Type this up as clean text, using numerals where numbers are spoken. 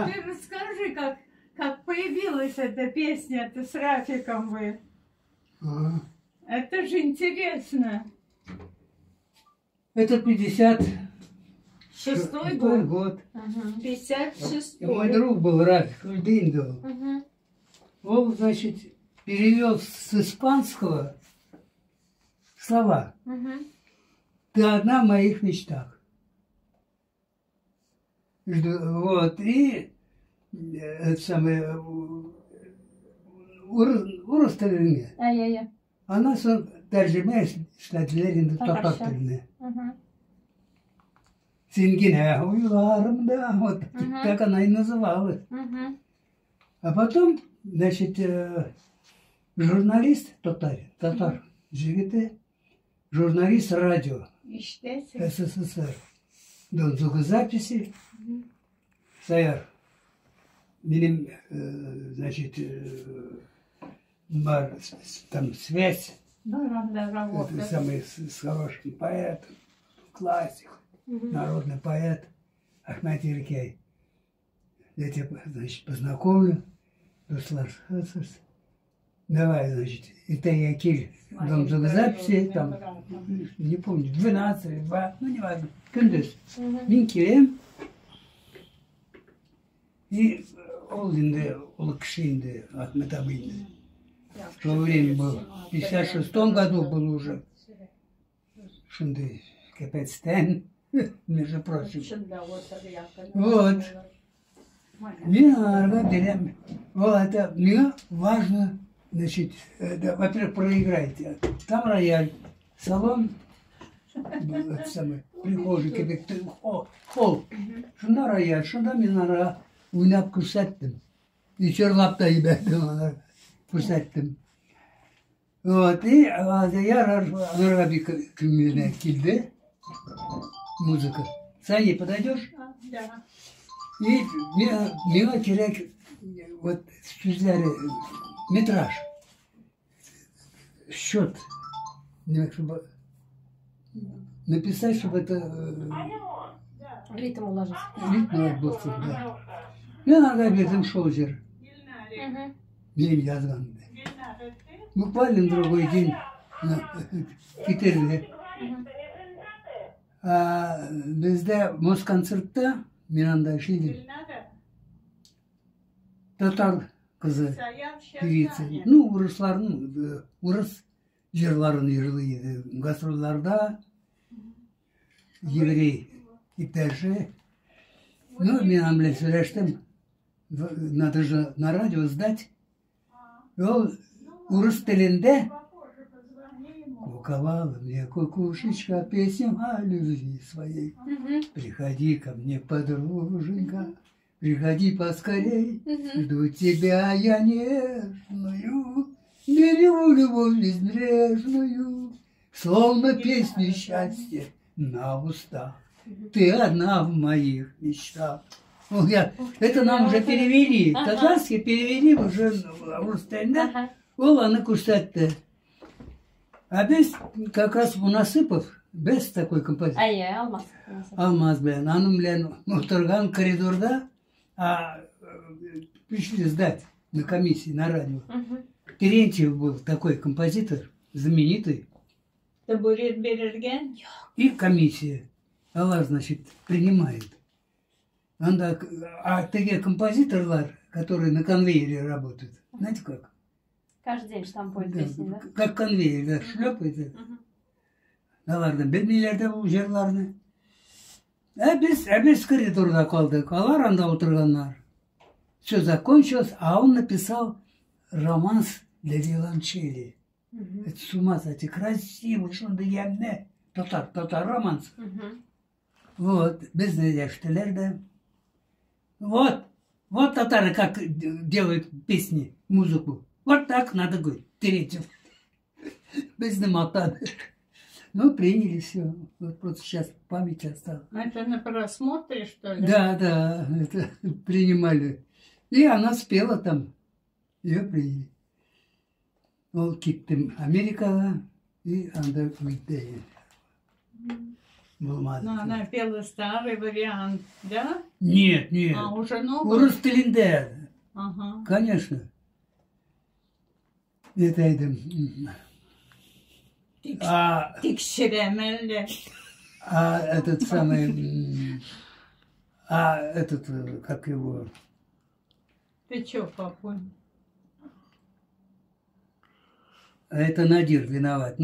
Ты расскажи, как появилась эта песня, ты с Рафиком вы. Это же интересно. Это 56-й год. 56-й. Мой друг был Рафик Ульдиндов. Он, значит, перевел с испанского слова. Ты одна в моих мечтах. Вот, и это самое, Урусталине. Она сон тәрҗемә эшләделәр татар теленә. Сингина уйларымда, вот так она и называлась. А потом, значит, журналист татар жигите, журналист радио СССР. До звукозаписи, Саяр, миним, значит, там связь, это самый с хорошим поэтом, классик, народный поэт Ахмед Иркей. Я тебя, значит, познакомлю, давай, значит, это Якиль, дом звукозаписи, там, не помню, 12, 2, ну не важно. Күндіз. Мен келем. И ол енді ұлы кіші енді Ахмет Абай. В то время был. В 56-м году был уже. Шынды Капецтен, между прочим. Вот. Мен арға берем. Вот это мне важно. Значит, во-первых, проиграйте. Там рояль, салон, самый, прихожий, кебек, холл. Шында рояль, шында мен арға ойнап көрсеттім. И черлап та ебәдім, көрсеттім. Вот, и я арға bir күніне келді. Музыка. Саня, подойдешь? Да. И мне керек вот сөздері, метраж, счет, чтобы написать, чтобы это Ритм уложить. ритм был, да. Мен арға бердім шоу жер. Мен жазған. Буквально другой день кетерде. Бізде Москонцертта мен андай шейдім. Татар қызы, певица. Ну, орыслардың, орыс жерларын ерлейді. Гастролларда еврей итәші. Ну, мен амле сөйлештім. Надо же на радио сдать. Ол орыс тілінде куковала мне кукушечка песню о любви своей. Приходи ко мне, подруженька, приходи поскорей, жду тебя я нежную, берегу любовь безбрежную, словно песню счастья на устах. Ты одна в моих мечтах. Это нам уже перевели, татарский перевели уже в русском, ол аны көрсетті. А без, как раз у Насыпов, без такой композиции. Алмаз. Алмаз белен, аның белен отырған коридорда, пришли сдать на комиссии, на радио. Терентьев был такой композитор, знаменитый. Табурет берерген. И комиссия, значит, принимает. А такие композиторлар, которые на конвейере работают, знаете как? Каждый день штампует песни, да? Как конвейер, да, шлепает. Алардан білмейлерді бұл жерларны. Без коридорда қалдық. Алар анда отырғандар. Все закончилось, а он написал романс для виолончели. Это с ума сойти. Красивый, шунды ямне. Татар романс. Вот, без надежды. Вот татары как делают песни, музыку. Вот так надо говорить. Терентьев. Без намотаны. Ну, приняли все. Вот просто сейчас память осталась. Это на просмотре, что ли? Да, это принимали. И она спела там. Ее приняли. Ол киттім Америкаға и анда үйтті. Но она пела старый вариант, да? Нет. Уже новый? Орыс тілінде. Ага. Конечно. Это Тикшеремелли. этот самый... этот, как его... Ты чё, папуль? Это Надир виноват.